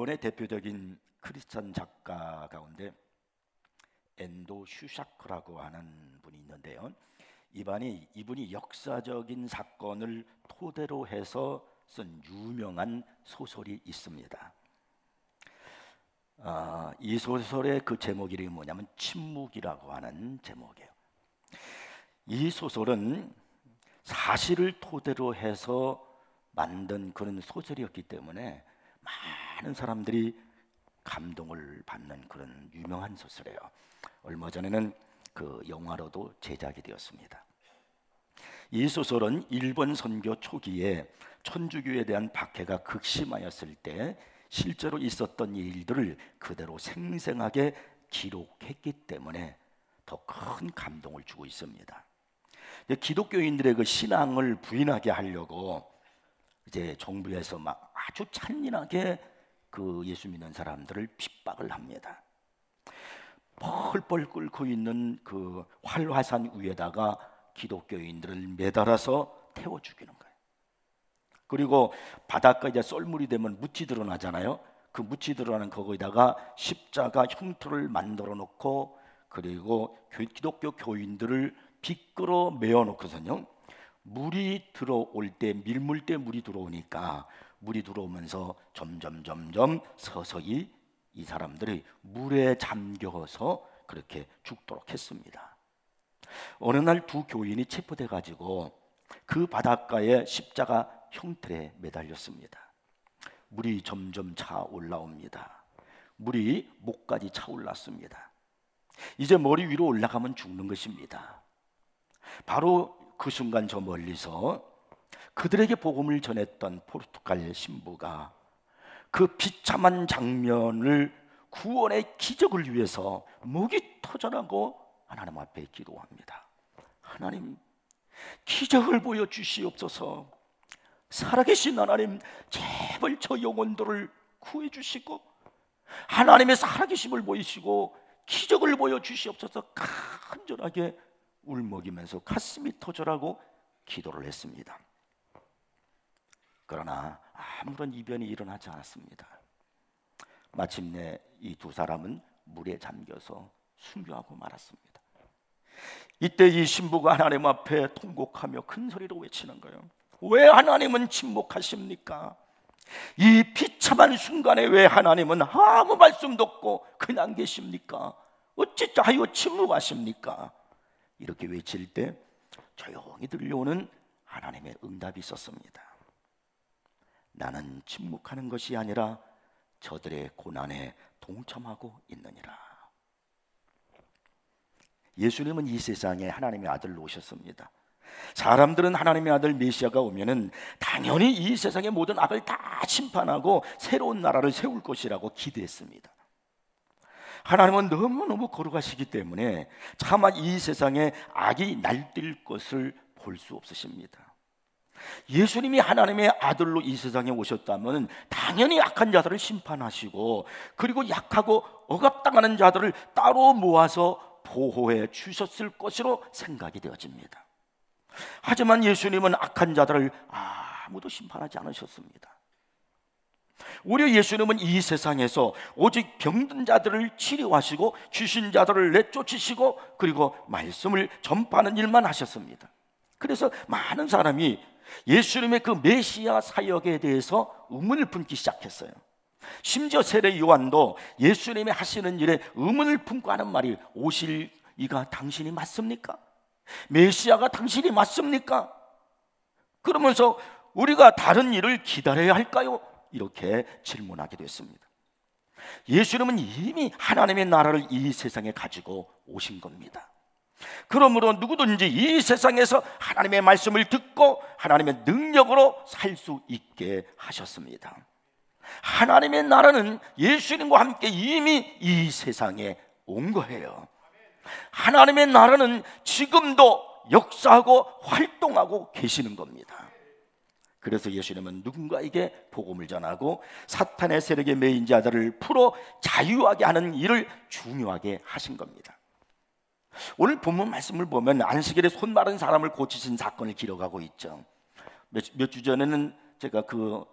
일본의 대표적인 크리스찬 작가 가운데 엔도 슈사코라고 하는 분이 있는데요. 이분이 역사적인 사건을 토대로 해서 쓴 유명한 소설이 있습니다. 이 소설의 그 제목 이름이 뭐냐면 침묵이라고 하는 제목이에요. 이 소설은 사실을 토대로 해서 만든 그런 소설이었기 때문에 많은 사람들이 감동을 받는 그런 유명한 소설이에요. 얼마 전에는 그 영화로도 제작이 되었습니다. 이 소설은 일본 선교 초기에 천주교에 대한 박해가 극심하였을 때 실제로 있었던 일들을 그대로 생생하게 기록했기 때문에 더 큰 감동을 주고 있습니다. 기독교인들의 그 신앙을 부인하게 하려고 이제 정부에서 막 아주 잔인하게 그 예수 믿는 사람들을 핍박을 합니다. 펄펄 끓고 있는 그 활화산 위에다가 기독교인들을 매달아서 태워 죽이는 거예요. 그리고 바닷가 이제 썰물이 되면 묻이 드러나잖아요. 그 묻이 드러나는 거기다가 십자가 흉터를 만들어 놓고 그리고 기독교 교인들을 비끌어 메어 놓고서요. 물이 들어올 때 밀물 때 물이 들어오니까 물이 들어오면서 점점 서서히 이 사람들이 물에 잠겨서 그렇게 죽도록 했습니다. 어느 날 두 교인이 체포돼 가지고 그 바닷가에 십자가 형틀에 매달렸습니다. 물이 점점 차올라옵니다. 물이 목까지 차올랐습니다. 이제 머리 위로 올라가면 죽는 것입니다. 바로 그 순간 저 멀리서 그들에게 복음을 전했던 포르투갈 신부가 그 비참한 장면을 구원의 기적을 위해서 목이 터져나고 하나님 앞에 기도합니다. 하나님, 기적을 보여주시옵소서. 살아계신 하나님, 제발 저 영혼들을 구해주시고 하나님의 살아계심을 보이시고 기적을 보여주시옵소서. 간절하게 울먹이면서 가슴이 터져라고 기도를 했습니다. 그러나 아무런 이변이 일어나지 않았습니다. 마침내 이 두 사람은 물에 잠겨서 순교하고 말았습니다. 이때 이 신부가 하나님 앞에 통곡하며 큰 소리로 외치는 거예요. 왜 하나님은 침묵하십니까? 이 비참한 순간에 왜 하나님은 아무 말씀도 없고 그냥 계십니까? 어찌 하여 침묵하십니까? 이렇게 외칠 때 조용히 들려오는 하나님의 응답이 있었습니다. 나는 침묵하는 것이 아니라 저들의 고난에 동참하고 있느니라. 예수님은 이 세상에 하나님의 아들로 오셨습니다. 사람들은 하나님의 아들 메시아가 오면은 당연히 이 세상의 모든 악을 다 심판하고 새로운 나라를 세울 것이라고 기대했습니다. 하나님은 너무너무 거룩하시기 때문에 차마 이 세상에 악이 날뛸 것을 볼 수 없으십니다. 예수님이 하나님의 아들로 이 세상에 오셨다면 당연히 악한 자들을 심판하시고 그리고 약하고 억압당하는 자들을 따로 모아서 보호해 주셨을 것으로 생각이 되어집니다. 하지만 예수님은 악한 자들을 아무도 심판하지 않으셨습니다. 오히려 예수님은 이 세상에서 오직 병든 자들을 치료하시고 귀신 자들을 내쫓으시고 그리고 말씀을 전파하는 일만 하셨습니다. 그래서 많은 사람이 예수님의 그 메시아 사역에 대해서 의문을 품기 시작했어요. 심지어 세례 요한도 예수님이 하시는 일에 의문을 품고 하는 말이 오실 이가 당신이 맞습니까? 메시아가 당신이 맞습니까? 그러면서 우리가 다른 일을 기다려야 할까요? 이렇게 질문하게 됐습니다. 예수님은 이미 하나님의 나라를 이 세상에 가지고 오신 겁니다. 그러므로 누구든지 이 세상에서 하나님의 말씀을 듣고 하나님의 능력으로 살 수 있게 하셨습니다. 하나님의 나라는 예수님과 함께 이미 이 세상에 온 거예요. 하나님의 나라는 지금도 역사하고 활동하고 계시는 겁니다. 그래서 예수님은 누군가에게 복음을 전하고 사탄의 세력에 매인 자들을 풀어 자유하게 하는 일을 중요하게 하신 겁니다. 오늘 본문 말씀을 보면 안식일에 손 마른 사람을 고치신 사건을 기록하고 있죠. 몇 주 전에는 제가 그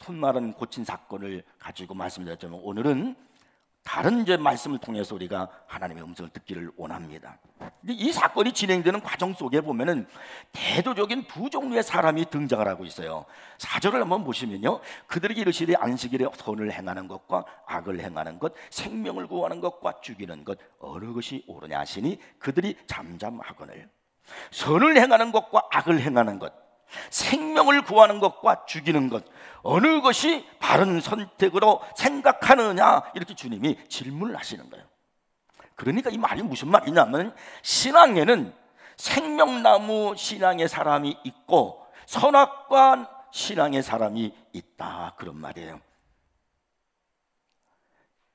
손마른 고친 사건을 가지고 말씀드렸지만 오늘은 다른 이제 말씀을 통해서 우리가 하나님의 음성을 듣기를 원합니다. 근데 이 사건이 진행되는 과정 속에 보면은 대도적인 두 종류의 사람이 등장을 하고 있어요. 4절을 한번 보시면요, 그들에게 이르시되 안식일에 선을 행하는 것과 악을 행하는 것, 생명을 구하는 것과 죽이는 것 어느 것이 옳으냐 하시니 그들이 잠잠하거늘. 선을 행하는 것과 악을 행하는 것, 생명을 구하는 것과 죽이는 것 어느 것이 바른 선택으로 생각하느냐, 이렇게 주님이 질문을 하시는 거예요. 그러니까 이 말이 무슨 말이냐면, 신앙에는 생명나무 신앙의 사람이 있고 선악과 신앙의 사람이 있다, 그런 말이에요.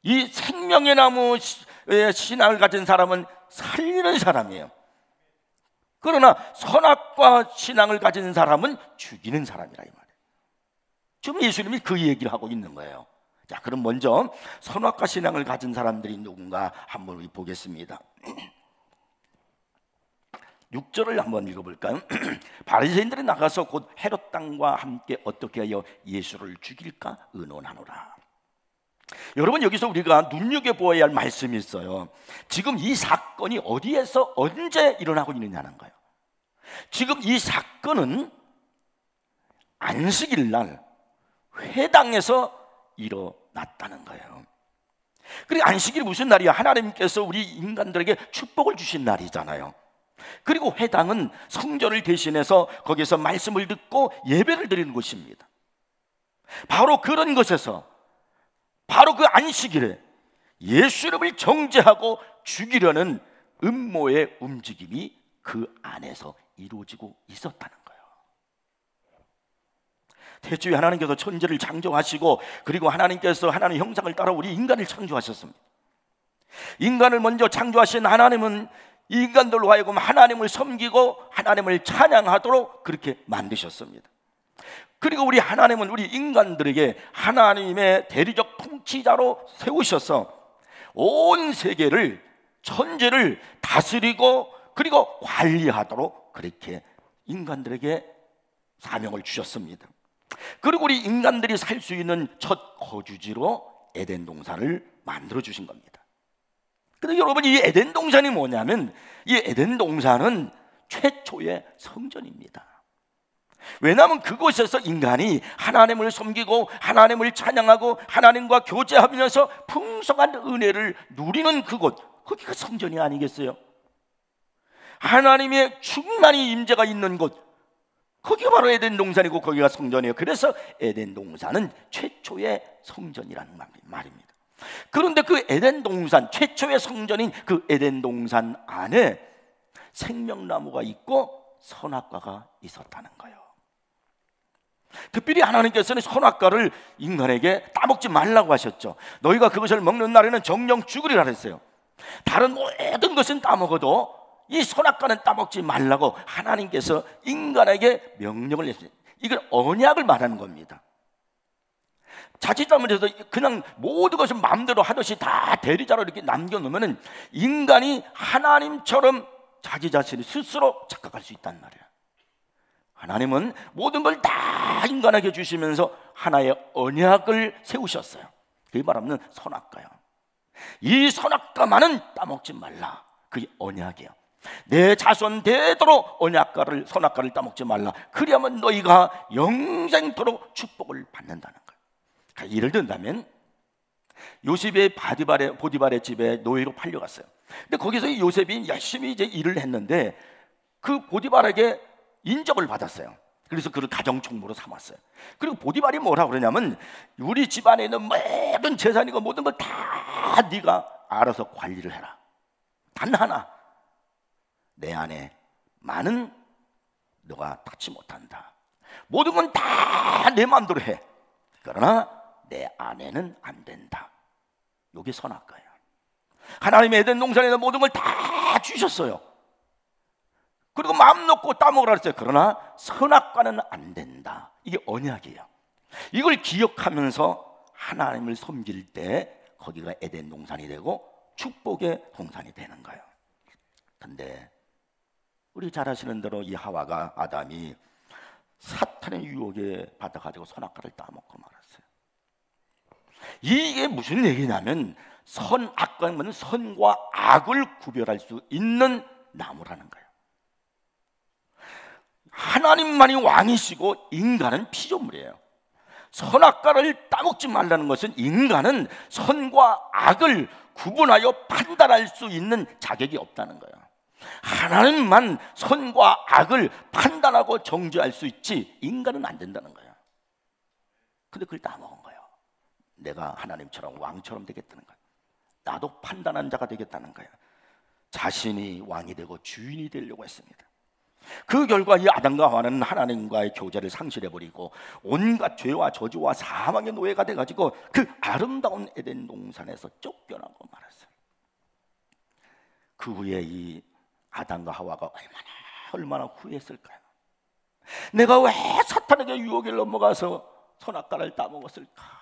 이 생명의 나무 신앙을 가진 사람은 살리는 사람이에요. 그러나 선악과 신앙을 가진 사람은 죽이는 사람이라, 이 말이에요. 지금 예수님이 그 얘기를 하고 있는 거예요. 자, 그럼 먼저 선악과 신앙을 가진 사람들이 누군가 한번 우리 보겠습니다. 6절을 한번 읽어볼까요? 바리새인들이 나가서 곧 헤롯 땅과 함께 어떻게 하여 예수를 죽일까 의논하노라. 여러분, 여기서 우리가 눈여겨보아야 할 말씀이 있어요. 지금 이 사건이 어디에서 언제 일어나고 있느냐는 거예요. 지금 이 사건은 안식일 날 회당에서 일어났다는 거예요. 그리고 안식일이 무슨 날이야? 하나님께서 우리 인간들에게 축복을 주신 날이잖아요. 그리고 회당은 성전을 대신해서 거기서 말씀을 듣고 예배를 드리는 곳입니다. 바로 그런 것에서, 바로 그 안식일에 예수님을 정죄하고 죽이려는 음모의 움직임이 그 안에서 이루어지고 있었다는 거예요. 태초에 하나님께서 천지를 창조하시고, 그리고 하나님께서 하나님의 형상을 따라 우리 인간을 창조하셨습니다. 인간을 먼저 창조하신 하나님은 이 인간들로 하여금 하나님을 섬기고 하나님을 찬양하도록 그렇게 만드셨습니다. 그리고 우리 하나님은 우리 인간들에게 하나님의 대리적 통치자로 세우셔서 온 세계를, 천지를 다스리고 그리고 관리하도록 그렇게 인간들에게 사명을 주셨습니다. 그리고 우리 인간들이 살 수 있는 첫 거주지로 에덴 동산을 만들어 주신 겁니다. 근데 여러분, 이 에덴 동산이 뭐냐면, 이 에덴 동산은 최초의 성전입니다. 왜냐하면 그곳에서 인간이 하나님을 섬기고 하나님을 찬양하고 하나님과 교제하면서 풍성한 은혜를 누리는 그곳, 거기가 성전이 아니겠어요? 하나님의 충만히 임재가 있는 곳, 거기가 바로 에덴 동산이고 거기가 성전이에요. 그래서 에덴 동산은 최초의 성전이라는 말입니다. 그런데 그 에덴 동산, 최초의 성전인 그 에덴 동산 안에 생명나무가 있고 선악과가 있었다는 거예요. 특별히 하나님께서는 선악과를 인간에게 따먹지 말라고 하셨죠. 너희가 그것을 먹는 날에는 정령 죽으리라 했어요. 다른 모든 것은 따먹어도 이 선악과는 따먹지 말라고 하나님께서 인간에게 명령을 했어요. 이걸 언약을 말하는 겁니다. 자칫 잘못해서 그냥 모든 것을 마음대로 하듯이 다 대리자로 이렇게 남겨놓으면 인간이 하나님처럼 자기 자신이 스스로 착각할 수 있단 말이에요. 하나님은 모든 걸 다 인간에게 주시면서 하나의 언약을 세우셨어요. 그게 말하면 선악과요. 이 선악과만은 따먹지 말라, 그게 언약이에요. 내 자손 되도록 선악과를 따먹지 말라. 그리하면 너희가 영생토록 축복을 받는다는 거예요. 그러니까 예를 든다면 요셉의 보디발의 집에 노예로 팔려갔어요. 근데 거기서 요셉이 열심히 이제 일을 했는데 그 보디발에게 인정을 받았어요. 그래서 그를 가정총무로 삼았어요. 그리고 보디발이 뭐라 그러냐면, 우리 집안에 있는 모든 재산이고 모든 걸 다 네가 알아서 관리를 해라. 단 하나, 내 안에 많은 너가 닿지 못한다. 모든 건 다 내 마음대로 해. 그러나 내 안에는 안 된다. 이게 선악과예요. 하나님의 에덴 동산에는 모든 걸 다 주셨어요. 그리고 마음 놓고 따먹으라 했어요. 그러나 선악과는 안 된다. 이게 언약이에요. 이걸 기억하면서 하나님을 섬길 때 거기가 에덴 동산이 되고 축복의 동산이 되는 거예요. 근데 우리 잘 아시는 대로 이 하와가, 아담이 사탄의 유혹에 받아가지고 선악과를 따먹고 말았어요. 이게 무슨 얘기냐면 선악과는 선과 악을 구별할 수 있는 나무라는 거예요. 하나님만이 왕이시고 인간은 피조물이에요. 선악과를 따먹지 말라는 것은 인간은 선과 악을 구분하여 판단할 수 있는 자격이 없다는 거예요. 하나님만 선과 악을 판단하고 정죄할 수 있지 인간은 안 된다는 거예요. 근데 그걸 따먹은 거예요. 내가 하나님처럼 왕처럼 되겠다는 거예요. 나도 판단한 자가 되겠다는 거예요. 자신이 왕이 되고 주인이 되려고 했습니다. 그 결과 이 아담과 하와는 하나님과의 교제를 상실해버리고 온갖 죄와 저주와 사망의 노예가 돼가지고 그 아름다운 에덴 동산에서 쫓겨나고 말았어요. 그 후에 이 아담과 하와가 얼마나 후회했을까요? 내가 왜 사탄에게 유혹에 넘어가서 선악과를 따먹었을까?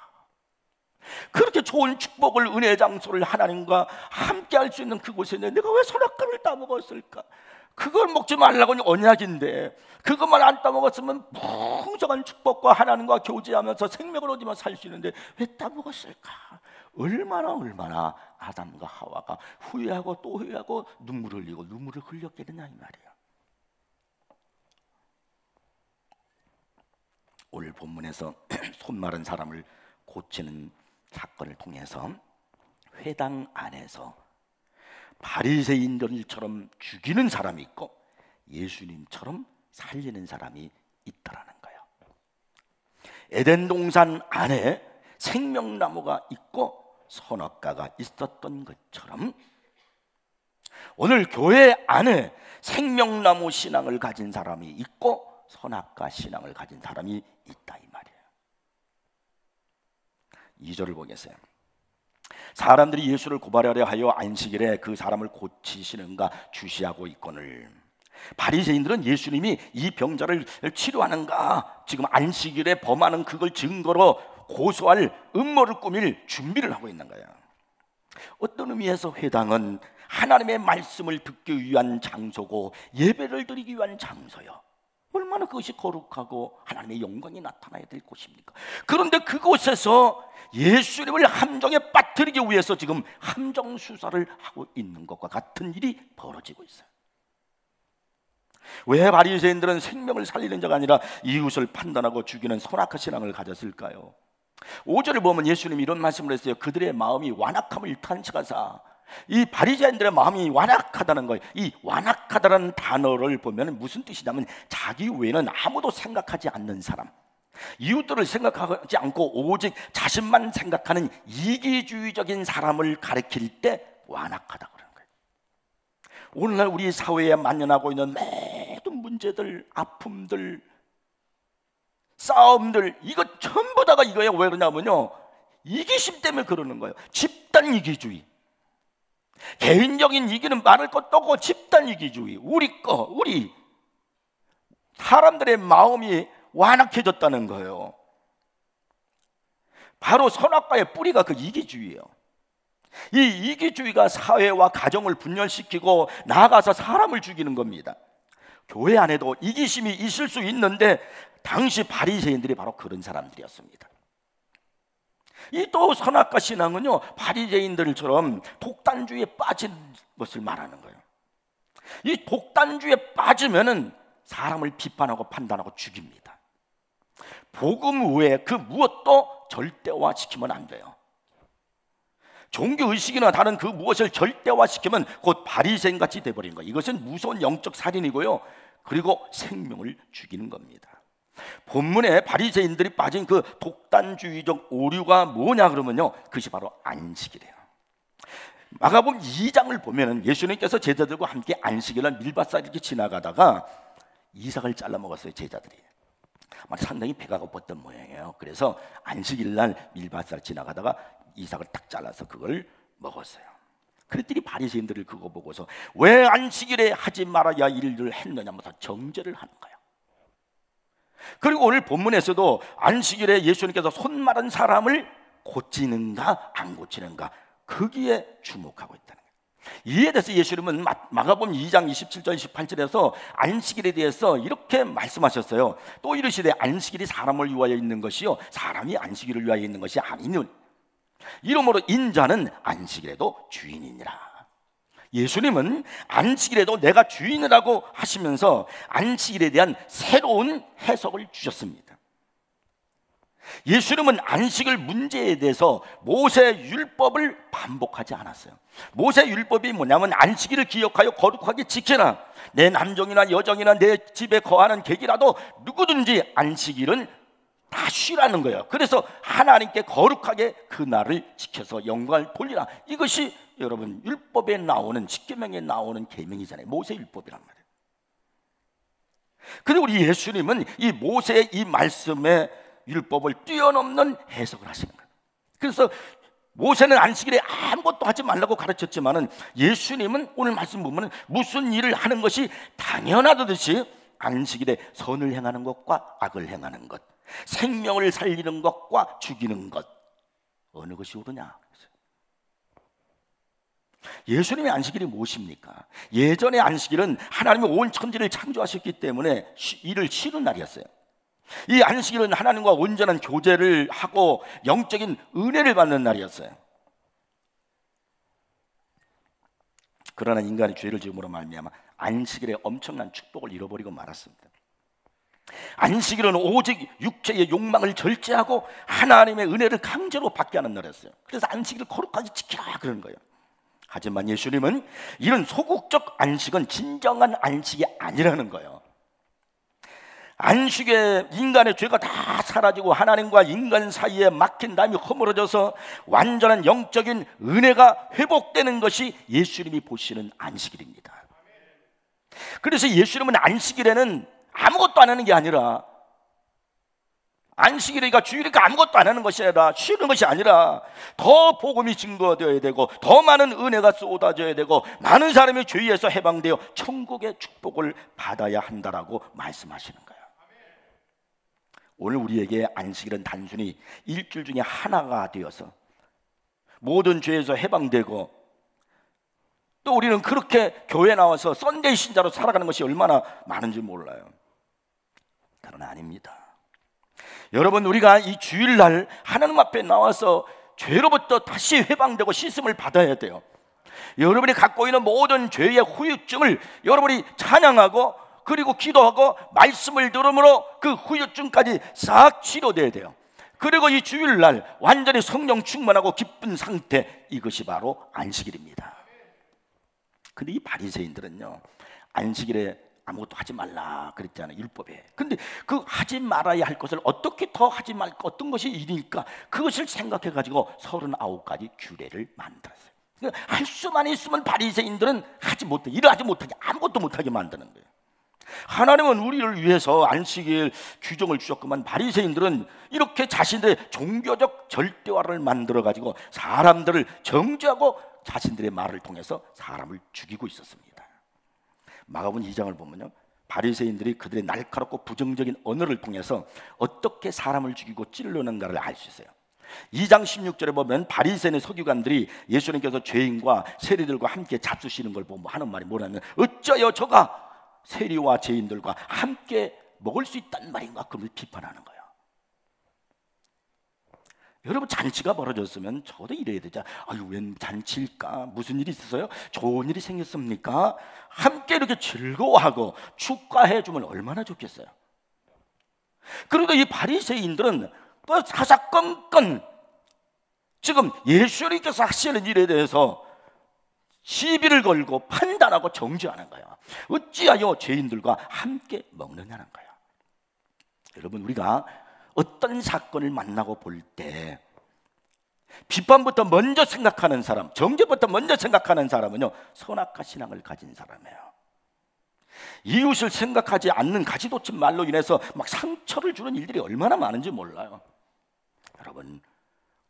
그렇게 좋은 축복을, 은혜의 장소를 하나님과 함께 할 수 있는 그곳에 내가 왜 선악과를 따먹었을까? 그걸 먹지 말라고 언약인데 그것만 안 따먹었으면 풍성한 축복과 하나님과 교제하면서 생명을 얻으며 살 수 있는데 왜 따먹었을까? 얼마나 아담과 하와가 후회하고 또 후회하고 눈물을 흘리고 눈물을 흘렸겠느냐 이 말이에요. 오늘 본문에서 손 마른 사람을 고치는 사건을 통해서 회당 안에서 바리새인들처럼 죽이는 사람이 있고 예수님처럼 살리는 사람이 있다라는 거예요. 에덴 동산 안에 생명나무가 있고 선악과가 있었던 것처럼 오늘 교회 안에 생명나무 신앙을 가진 사람이 있고 선악과 신앙을 가진 사람이 있다 이 말이에요. 2절을 보겠어요. 사람들이 예수를 고발하려 하여 안식일에 그 사람을 고치시는가 주시하고 있거늘 바리새인들은 예수님이 이 병자를 치료하는가 지금 안식일에 범하는 그걸 증거로 고소할 음모를 꾸밀 준비를 하고 있는 거예요. 어떤 의미에서 회당은 하나님의 말씀을 듣기 위한 장소고 예배를 드리기 위한 장소요. 얼마나 그것이 거룩하고 하나님의 영광이 나타나야 될 곳입니까? 그런데 그곳에서 예수님을 함정에 빠뜨리기 위해서 지금 함정 수사를 하고 있는 것과 같은 일이 벌어지고 있어요. 왜 바리새인들은 생명을 살리는 자가 아니라 이웃을 판단하고 죽이는 선악한 신앙을 가졌을까요? 5절을 보면 예수님이 이런 말씀을 했어요. 그들의 마음이 완악함을 탄식하사. 이 바리새인들의 마음이 완악하다는 거예요. 이 완악하다는 단어를 보면 무슨 뜻이냐면 자기 외에는 아무도 생각하지 않는 사람, 이웃들을 생각하지 않고 오직 자신만 생각하는 이기주의적인 사람을 가리킬 때 완악하다 그러는 거예요. 오늘날 우리 사회에 만연하고 있는 모든 문제들, 아픔들, 싸움들, 이거 전부 다가 이거예요. 왜 그러냐면요, 이기심 때문에 그러는 거예요. 집단 이기주의. 개인적인 이기는 많을 것도 없고 집단 이기주의, 우리 거, 우리. 사람들의 마음이 완악해졌다는 거예요. 바로 선악과의 뿌리가 그 이기주의예요. 이 이기주의가 사회와 가정을 분열시키고 나아가서 사람을 죽이는 겁니다. 교회 안에도 이기심이 있을 수 있는데 당시 바리새인들이 바로 그런 사람들이었습니다. 이 또 선악과 신앙은요, 바리새인들처럼 독단주의에 빠진 것을 말하는 거예요. 이 독단주의에 빠지면은 사람을 비판하고 판단하고 죽입니다. 복음 외에 그 무엇도 절대화시키면 안 돼요. 종교의식이나 다른 그 무엇을 절대화시키면 곧 바리새인같이 돼버린 거예요. 이것은 무서운 영적 살인이고요, 그리고 생명을 죽이는 겁니다. 본문에 바리새인들이 빠진 그 독단주의적 오류가 뭐냐 그러면요, 그것이 바로 안식이래요. 마가복음 2장을 보면은 예수님께서 제자들과 함께 안식일날 밀밭살 이렇게 지나가다가 이삭을 잘라 먹었어요. 제자들이 상당히 배가 고팠던 모양이에요. 그래서 안식일날 밀밭살 지나가다가 이삭을 딱 잘라서 그걸 먹었어요. 그랬더니 바리새인들을 그거 보고서 왜 안식일에 하지 말아야 일을 했느냐면서 정죄를 하는 거예요. 그리고 오늘 본문에서도 안식일에 예수님께서 손 마른 사람을 고치는가 안 고치는가, 거기에 주목하고 있다는 거예요. 이에 대해서 예수님은 마가복음 2장 27절 28절에서 안식일에 대해서 이렇게 말씀하셨어요. 또 이르시되 안식일이 사람을 위하여 있는 것이요 사람이 안식일을 위하여 있는 것이 아니니 이러므로 인자는 안식일에도 주인이니라. 예수님은 안식일에도 내가 주인이라고 하시면서 안식일에 대한 새로운 해석을 주셨습니다. 예수님은 안식일 문제에 대해서 모세 율법을 반복하지 않았어요. 모세 율법이 뭐냐면 안식일을 기억하여 거룩하게 지켜라. 내 남종이나 여종이나 내 집에 거하는 객이라도 누구든지 안식일은 다 쉬라는 거예요. 그래서 하나님께 거룩하게 그 날을 지켜서 영광을 돌리라. 이것이 여러분 율법에 나오는 십계명에 나오는 계명이잖아요. 모세 율법이란 말이에요. 그런데 우리 예수님은 이 모세의 이 말씀에 율법을 뛰어넘는 해석을 하시는 거예요. 그래서 모세는 안식일에 아무것도 하지 말라고 가르쳤지만은 예수님은 오늘 말씀 보면 무슨 일을 하는 것이 당연하듯이 안식일에 선을 행하는 것과 악을 행하는 것, 생명을 살리는 것과 죽이는 것, 어느 것이 옳으냐? 예수님의 안식일이 무엇입니까? 예전의 안식일은 하나님이 온 천지를 창조하셨기 때문에 일을 쉬는 날이었어요. 이 안식일은 하나님과 온전한 교제를 하고 영적인 은혜를 받는 날이었어요. 그러나 인간이 죄를 지음으로 말미암아 안식일의 엄청난 축복을 잃어버리고 말았습니다. 안식일은 오직 육체의 욕망을 절제하고 하나님의 은혜를 강제로 받게 하는 날이었어요. 그래서 안식일을 거룩하게 지키라 그러는 거예요. 하지만 예수님은 이런 소극적 안식은 진정한 안식이 아니라는 거예요. 안식에 인간의 죄가 다 사라지고 하나님과 인간 사이에 막힌 담이 허물어져서 완전한 영적인 은혜가 회복되는 것이 예수님이 보시는 안식일입니다. 그래서 예수님은 안식일에는 아무것도 안 하는 게 아니라, 안식일이니까 주일이니까 아무것도 안 하는 것이 아니라, 쉬는 것이 아니라 더 복음이 증거되어야 되고 더 많은 은혜가 쏟아져야 되고 많은 사람이 죄에서 해방되어 천국의 축복을 받아야 한다라고 말씀하시는 거예요. 오늘 우리에게 안식일은 단순히 일주일 중에 하나가 되어서 모든 죄에서 해방되고, 또 우리는 그렇게 교회 나와서 썬데이 신자로 살아가는 것이 얼마나 많은지 몰라요. 그러나 아닙니다. 여러분, 우리가 이 주일날 하나님 앞에 나와서 죄로부터 다시 해방되고 씻음을 받아야 돼요. 여러분이 갖고 있는 모든 죄의 후유증을 여러분이 찬양하고 그리고 기도하고 말씀을 들음으로 그 후유증까지 싹 치료돼야 돼요. 그리고 이 주일날 완전히 성령 충만하고 기쁜 상태, 이것이 바로 안식일입니다. 근데 이 바리새인들은요, 안식일에 아무것도 하지 말라 그랬잖아요, 율법에. 근데 그 하지 말아야 할 것을 어떻게 더 하지 말까, 어떤 것이 일일까, 그것을 생각해 가지고 39가지 규례를 만들었어요. 그러니까 할 수만 있으면 바리새인들은 하지 못해, 일을 하지 못하게, 아무것도 못하게 만드는 거예요. 하나님은 우리를 위해서 안식일 규정을 주셨구만, 바리새인들은 이렇게 자신들의 종교적 절대화를 만들어 가지고 사람들을 정죄하고 자신들의 말을 통해서 사람을 죽이고 있었습니다. 마가복음 2장을 보면요, 바리새인들이 그들의 날카롭고 부정적인 언어를 통해서 어떻게 사람을 죽이고 찔르는가를 알 수 있어요. 2장 16절에 보면 바리새인의 서기관들이 예수님께서 죄인과 세리들과 함께 잡수시는 걸 보면 하는 말이 뭐냐면, 어쩌여 저가 세리와 죄인들과 함께 먹을 수 있단 말인가, 그걸 비판하는 거예요. 여러분, 잔치가 벌어졌으면 저도 이래야 되죠. 아유, 웬 잔치일까? 무슨 일이 있었어요? 좋은 일이 생겼습니까? 함께 이렇게 즐거워하고 축하해 주면 얼마나 좋겠어요. 그리고 이 바리새인들은 또 사사건건 지금 예수님께서 하시는 일에 대해서 시비를 걸고 판단하고 정죄하는 거예요. 어찌하여 죄인들과 함께 먹느냐는 거예요. 여러분, 우리가 어떤 사건을 만나고 볼 때 비판부터 먼저 생각하는 사람, 정죄부터 먼저 생각하는 사람은요, 선악과 신앙을 가진 사람이에요. 이웃을 생각하지 않는 가지도친 말로 인해서 막 상처를 주는 일들이 얼마나 많은지 몰라요. 여러분,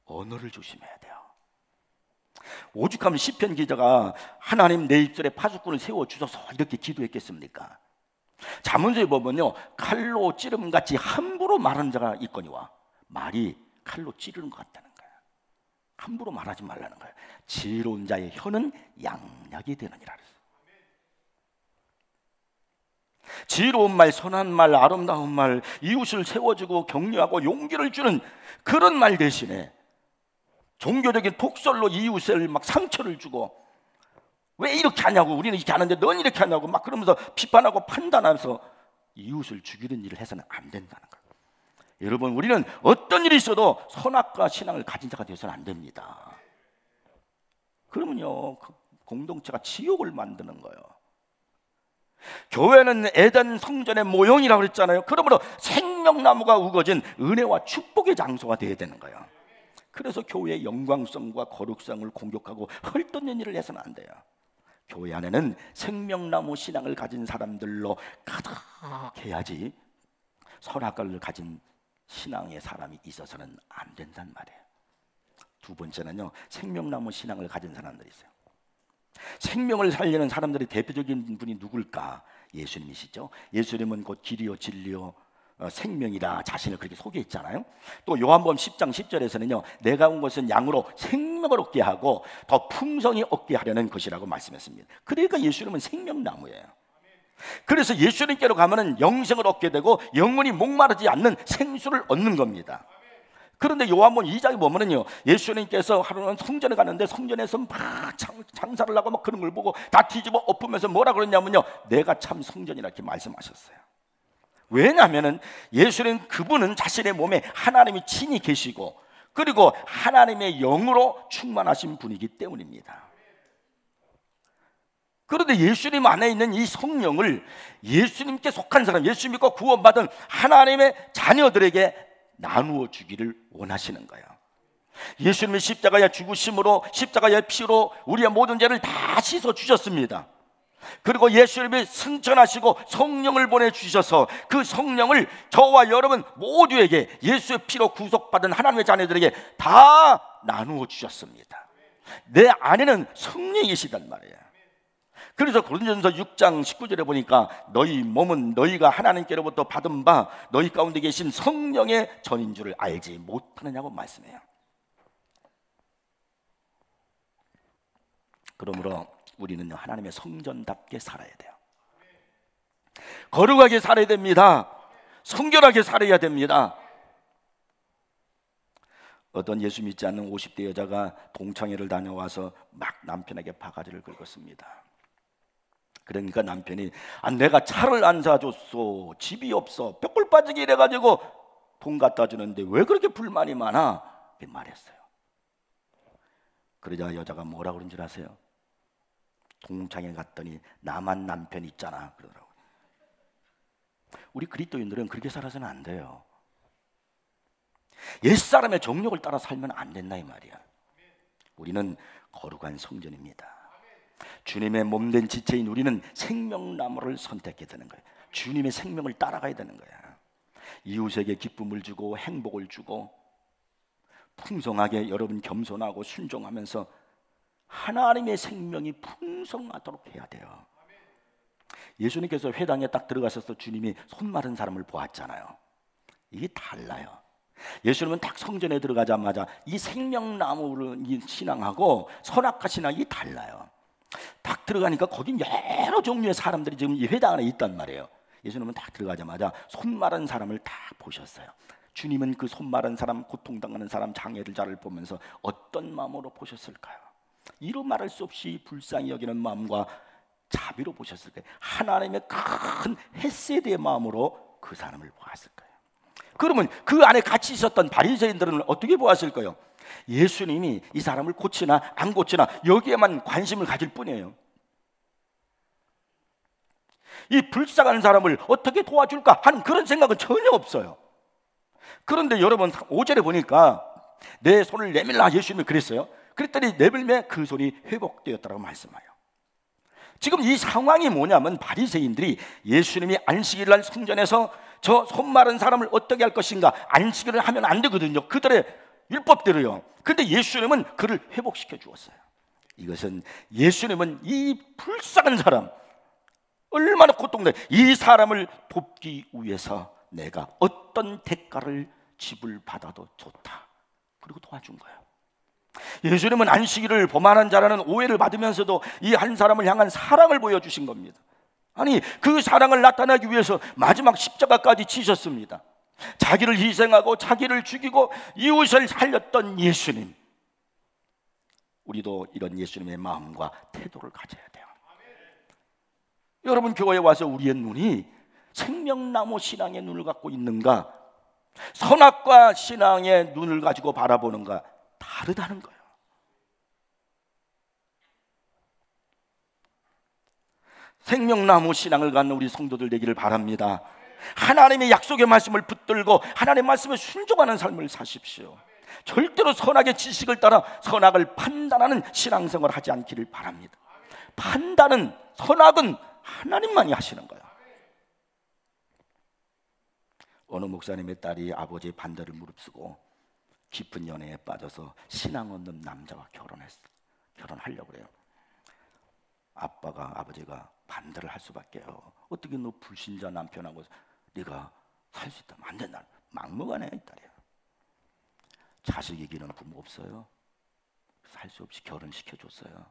언어를 조심해야 돼요. 오죽하면 시편 기자가 하나님 내 입술에 파수꾼을 세워주셔서 이렇게 기도했겠습니까? 잠언서에 보면요, 칼로 찌름같이 함부로 말하는 자가 있거니와 말이 칼로 찌르는 것 같다는 거예요. 함부로 말하지 말라는 거예요. 지혜로운 자의 혀는 양약이 되느니라 그랬어요. 지혜로운 말, 선한 말, 아름다운 말, 이웃을 세워주고 격려하고 용기를 주는 그런 말 대신에 종교적인 독설로 이웃을 막 상처를 주고 왜 이렇게 하냐고, 우리는 이렇게 하는데 넌 이렇게 하냐고 막 그러면서 비판하고 판단하면서 이웃을 죽이는 일을 해서는 안 된다는 거예요. 여러분, 우리는 어떤 일이 있어도 선악과 신앙을 가진 자가 되어서는 안 됩니다. 그러면요, 그 공동체가 지옥을 만드는 거예요. 교회는 에덴 성전의 모형이라고 그랬잖아요. 그러므로 생명나무가 우거진 은혜와 축복의 장소가 되어야 되는 거예요. 그래서 교회의 영광성과 거룩성을 공격하고 헐뜯는 일을 해서는 안 돼요. 교회 안에는 생명나무 신앙을 가진 사람들로 가득해야지 선악과를 가진 신앙의 사람이 있어서는 안 된단 말이에요. 두 번째는요, 생명나무 신앙을 가진 사람들이 있어요. 생명을 살리는 사람들의 대표적인 분이 누굴까? 예수님이시죠. 예수님은 곧 길이요 진리요 생명이라 자신을 그렇게 소개했잖아요. 또 요한복음 10장 10절에서는요, 내가 온 것은 양으로 생명을 얻게 하고 더 풍성히 얻게 하려는 것이라고 말씀했습니다. 그러니까 예수님은 생명나무예요. 그래서 예수님께로 가면은 영생을 얻게 되고 영원히 목마르지 않는 생수를 얻는 겁니다. 그런데 요한복음 2장에 보면은요, 예수님께서 하루는 성전에 갔는데 성전에서 막 장사를 하고 막 그런 걸 보고 다 뒤집어 엎으면서 뭐라 그랬냐면요, 내가 참 성전이라 이렇게 말씀하셨어요. 왜냐하면은 예수님 그분은 자신의 몸에 하나님이 친히 계시고 그리고 하나님의 영으로 충만하신 분이기 때문입니다. 그런데 예수님 안에 있는 이 성령을 예수님께 속한 사람, 예수 믿고 구원받은 하나님의 자녀들에게 나누어 주기를 원하시는 거예요. 예수님이 십자가의 죽으심으로 십자가의 피로 우리의 모든 죄를 다 씻어 주셨습니다. 그리고 예수님이 승천하시고 성령을 보내주셔서 그 성령을 저와 여러분 모두에게 예수의 피로 구속받은 하나님의 자녀들에게 다 나누어 주셨습니다. 내 안에는 성령이 계시단 말이에요. 그래서 고린도전서 6장 19절에 보니까 너희 몸은 너희가 하나님께로부터 받은 바 너희 가운데 계신 성령의 전인 줄을 알지 못하느냐고 말씀해요. 그러므로 우리는 하나님의 성전답게 살아야 돼요. 거룩하게 살아야 됩니다. 성결하게 살아야 됩니다. 어떤 예수 믿지 않는 50대 여자가 동창회를 다녀와서 막 남편에게 바가지를 긁었습니다. 그러니까 남편이 내가 차를 안 사줬어, 집이 없어, 뼈골 빠지게 이래가지고 돈 갖다 주는데 왜 그렇게 불만이 많아? 이렇게 말했어요. 그러자 여자가 뭐라 그런 줄 아세요? 동창회 갔더니 나만 남편 있잖아 그러더라고요. 우리 그리스도인들은 그렇게 살아서는 안 돼요. 옛사람의 정욕을 따라 살면 안 된다 이 말이야. 우리는 거룩한 성전입니다. 주님의 몸된 지체인 우리는 생명나무를 선택해야 되는 거예요. 주님의 생명을 따라가야 되는 거야. 이웃에게 기쁨을 주고 행복을 주고 풍성하게 여러분 겸손하고 순종하면서 하나님의 생명이 풍성하도록 해야 돼요. 예수님께서 회당에 딱 들어가셔서 주님이 손 마른 사람을 보았잖아요. 이게 달라요. 예수님은 딱 성전에 들어가자마자 이 생명나무를 신앙하고 선악과 신앙이 달라요. 딱 들어가니까 거긴 여러 종류의 사람들이 지금 이 회당 안에 있단 말이에요. 예수님은 딱 들어가자마자 손 마른 사람을 다 보셨어요. 주님은 그 손 마른 사람, 고통당하는 사람, 장애자를 보면서 어떤 마음으로 보셨을까요? 이루 말할 수 없이 불쌍히 여기는 마음과 자비로 보셨을 거예요. 하나님의 큰 헤세드의 마음으로 그 사람을 보았을 거예요. 그러면 그 안에 같이 있었던 바리새인들은 어떻게 보았을 거예요? 예수님이 이 사람을 고치나 안 고치나 여기에만 관심을 가질 뿐이에요. 이 불쌍한 사람을 어떻게 도와줄까 하는 그런 생각은 전혀 없어요. 그런데 여러분 5절에 보니까 내 손을 내밀라 예수님이 그랬어요. 그랬더니 내밀매 그 손이 회복되었다고 말씀해요. 지금 이 상황이 뭐냐면 바리새인들이 예수님이 안식일 날 성전에서 저 손 마른 사람을 어떻게 할 것인가, 안식일을 하면 안 되거든요. 그들의 율법대로요. 근데 예수님은 그를 회복시켜 주었어요. 이것은 예수님은 이 불쌍한 사람, 얼마나 고통돼, 이 사람을 돕기 위해서 내가 어떤 대가를 지불받아도 좋다, 그리고 도와준 거예요. 예수님은 안식일을 범하는 자라는 오해를 받으면서도 이 한 사람을 향한 사랑을 보여주신 겁니다. 아니, 그 사랑을 나타내기 위해서 마지막 십자가까지 치셨습니다. 자기를 희생하고 자기를 죽이고 이웃을 살렸던 예수님, 우리도 이런 예수님의 마음과 태도를 가져야 돼요. 여러분, 교회에 와서 우리의 눈이 생명나무 신앙의 눈을 갖고 있는가, 선악과 신앙의 눈을 가지고 바라보는가 다르다는 거예요. 생명나무 신앙을 갖는 우리 성도들 되기를 바랍니다. 하나님의 약속의 말씀을 붙들고 하나님의 말씀에 순종하는 삶을 사십시오. 절대로 선악의 지식을 따라 선악을 판단하는 신앙생활을 하지 않기를 바랍니다. 판단은, 선악은 하나님만이 하시는 거예요. 어느 목사님의 딸이 아버지의 반대를 무릅쓰고 깊은 연애에 빠져서 신앙 없는 남자와 결혼하려고 그래요. 아버지가 반대를 할 수밖에요. 어떻게 너 불신자 남편하고 네가 살 수 있다면 안 된다. 막무가내 이 딸이야. 자식 이기는 부모 없어요. 살 수 없이 결혼시켜줬어요.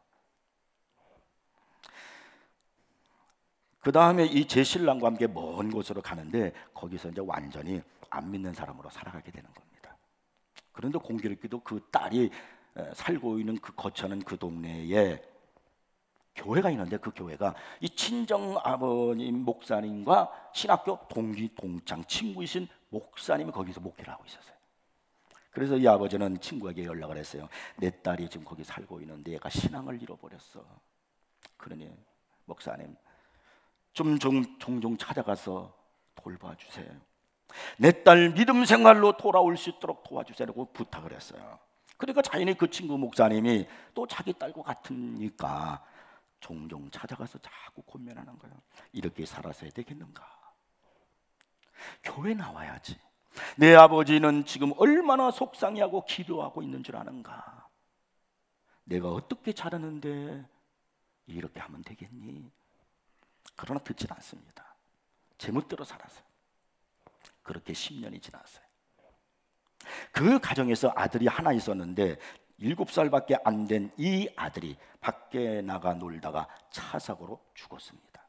그 다음에 이 제 신랑과 함께 먼 곳으로 가는데 거기서 이제 완전히 안 믿는 사람으로 살아가게 되는 겁니다. 그런데 공교롭게도 그 딸이 살고 있는 그 거처는 그 동네에 교회가 있는데 그 교회가 이 친정 아버님 목사님과 신학교 동기 동창 친구이신 목사님이 거기서 목회를 하고 있었어요. 그래서 이 아버지는 친구에게 연락을 했어요. 내 딸이 지금 거기 살고 있는데 얘가 신앙을 잃어버렸어. 그러니 목사님 좀 종종 찾아가서 돌봐주세요. 내 딸 믿음 생활로 돌아올 수 있도록 도와주세요라고 부탁을 했어요. 그러니까 자연히 그 친구 목사님이 또 자기 딸과 같으니까 종종 찾아가서 자꾸 권면하는 거예요. 이렇게 살아서야 되겠는가? 교회 나와야지. 내 아버지는 지금 얼마나 속상해하고 기도하고 있는 줄 아는가? 내가 어떻게 자랐는데 이렇게 하면 되겠니? 그러나 듣진 않습니다. 제멋대로 살았어요. 그렇게 10년이 지났어요. 그 가정에서 아들이 하나 있었는데 7살밖에 안 된 이 아들이 밖에 나가 놀다가 차 사고로 죽었습니다.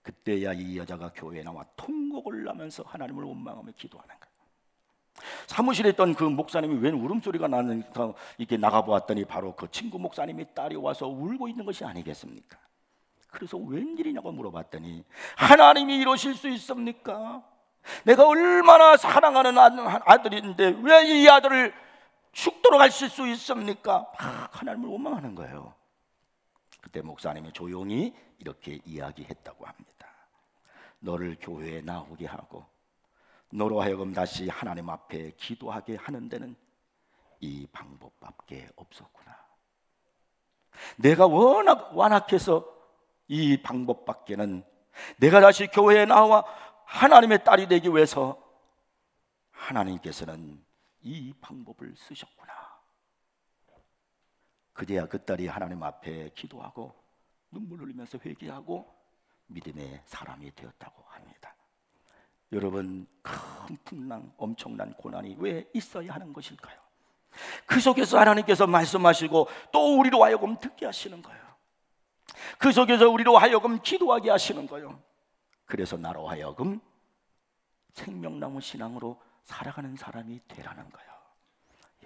그때야 이 여자가 교회에 나와 통곡을 하면서 하나님을 원망하며 기도하는 거예요. 사무실에 있던 그 목사님이 웬 울음소리가 나면서 이렇게 나가보았더니 바로 그 친구 목사님이 딸이 와서 울고 있는 것이 아니겠습니까? 그래서 웬일이냐고 물어봤더니 하나님이 이러실 수 있습니까? 내가 얼마나 사랑하는 아들인데 왜 이 아들을 죽도록 하실 수 있습니까? 하나님을 원망하는 거예요. 그때 목사님이 조용히 이렇게 이야기했다고 합니다. 너를 교회에 나오게 하고 너로 하여금 다시 하나님 앞에 기도하게 하는 데는 이 방법밖에 없었구나. 내가 워낙 완악해서 이 방법밖에는, 내가 다시 교회에 나와 하나님의 딸이 되기 위해서 하나님께서는 이 방법을 쓰셨구나. 그제야 그 딸이 하나님 앞에 기도하고 눈물 흘리면서 회개하고 믿음의 사람이 되었다고 합니다. 여러분, 큰 풍랑, 엄청난 고난이 왜 있어야 하는 것일까요? 그 속에서 하나님께서 말씀하시고 또 우리로 하여금 듣게 하시는 거예요. 그 속에서 우리로 하여금 기도하게 하시는 거예요. 그래서 나로 하여금 생명나무 신앙으로 살아가는 사람이 되라는 거예요.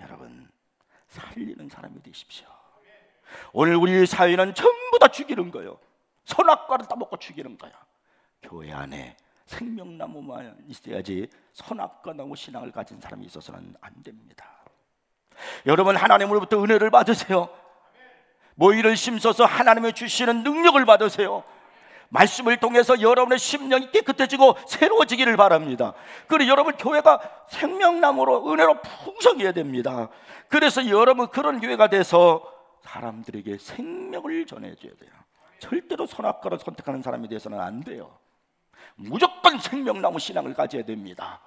여러분, 살리는 사람이 되십시오. 오늘 우리 사회는 전부 다 죽이는 거예요. 선악과를 따먹고 죽이는 거야. 교회 안에 생명나무만 있어야지 선악과 나무 신앙을 가진 사람이 있어서는 안 됩니다. 여러분, 하나님으로부터 은혜를 받으세요. 모이를 심어서 하나님의 주시는 능력을 받으세요. 말씀을 통해서 여러분의 심령이 깨끗해지고 새로워지기를 바랍니다. 그리고 여러분, 교회가 생명나무로 은혜로 풍성해야 됩니다. 그래서 여러분 그런 교회가 돼서 사람들에게 생명을 전해줘야 돼요. 절대로 선악과를 선택하는 사람이 돼서는 안 돼요. 무조건 생명나무 신앙을 가져야 됩니다.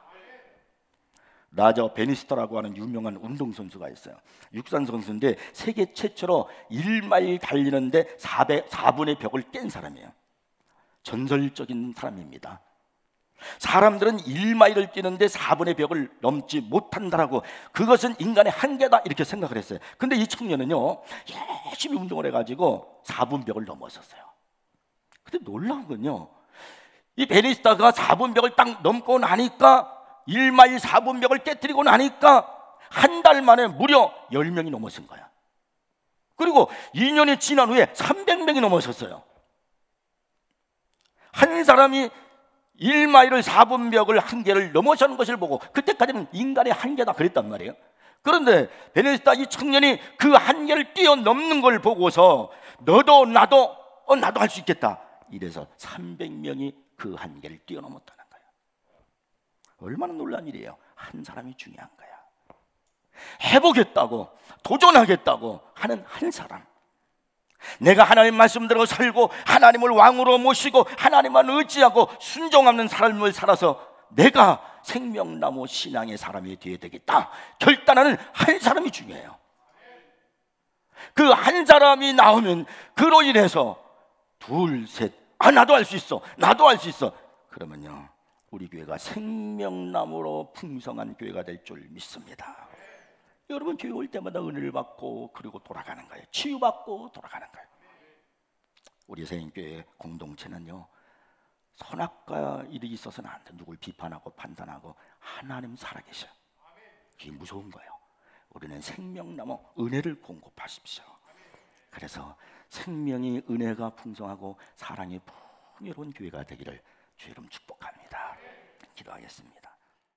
라저 베니스터라고 하는 유명한 운동선수가 있어요. 육상 선수인데 세계 최초로 1마일 달리는데 4분의 벽을 깬 사람이에요. 전설적인 사람입니다. 사람들은 1마일을 뛰는데 4분의 벽을 넘지 못한다라고, 그것은 인간의 한계다 이렇게 생각을 했어요. 근데 이 청년은요 열심히 운동을 해가지고 4분 벽을 넘었었어요. 근데 놀라운 건요, 이 베니스타가 4분 벽을 딱 넘고 나니까 1마일 4분 벽을 깨뜨리고 나니까 한 달 만에 무려 10명이 넘어선 거야. 그리고 2년이 지난 후에 300명이 넘어섰어요. 한 사람이 1마일을 4분 벽을 한계를 넘어서는 것을 보고, 그때까지는 인간의 한계다 그랬단 말이에요. 그런데 베네스타 이 청년이 그 한계를 뛰어넘는 걸 보고서 너도 나도 할 수 있겠다, 이래서 300명이 그 한계를 뛰어넘었다는 거예요. 얼마나 놀라운 일이에요. 한 사람이 중요한 거야. 해보겠다고, 도전하겠다고 하는 한 사람, 내가 하나님 말씀대로 살고 하나님을 왕으로 모시고 하나님만 의지하고 순종하는 삶을 살아서 내가 생명나무 신앙의 사람이 되어야 되겠다 결단하는 한 사람이 중요해요. 그 한 사람이 나오면 그로 인해서 둘, 셋, 나도 할 수 있어, 나도 할 수 있어, 그러면요 우리 교회가 생명나무로 풍성한 교회가 될 줄 믿습니다. 여러분 교회 올 때마다 은혜를 받고 그리고 돌아가는 거예요. 치유받고 돌아가는 거예요. 우리 세인교회 공동체는요 선악과 일이 있어서는 안 돼. 누굴 비판하고 판단하고, 하나님 살아계셔. 그게 무서운 거예요. 우리는 생명나무 은혜를 공급하십시오. 그래서 생명이 은혜가 풍성하고 사랑이 풍요로운 교회가 되기를 주의 이름 축복합니다. 기도하겠습니다.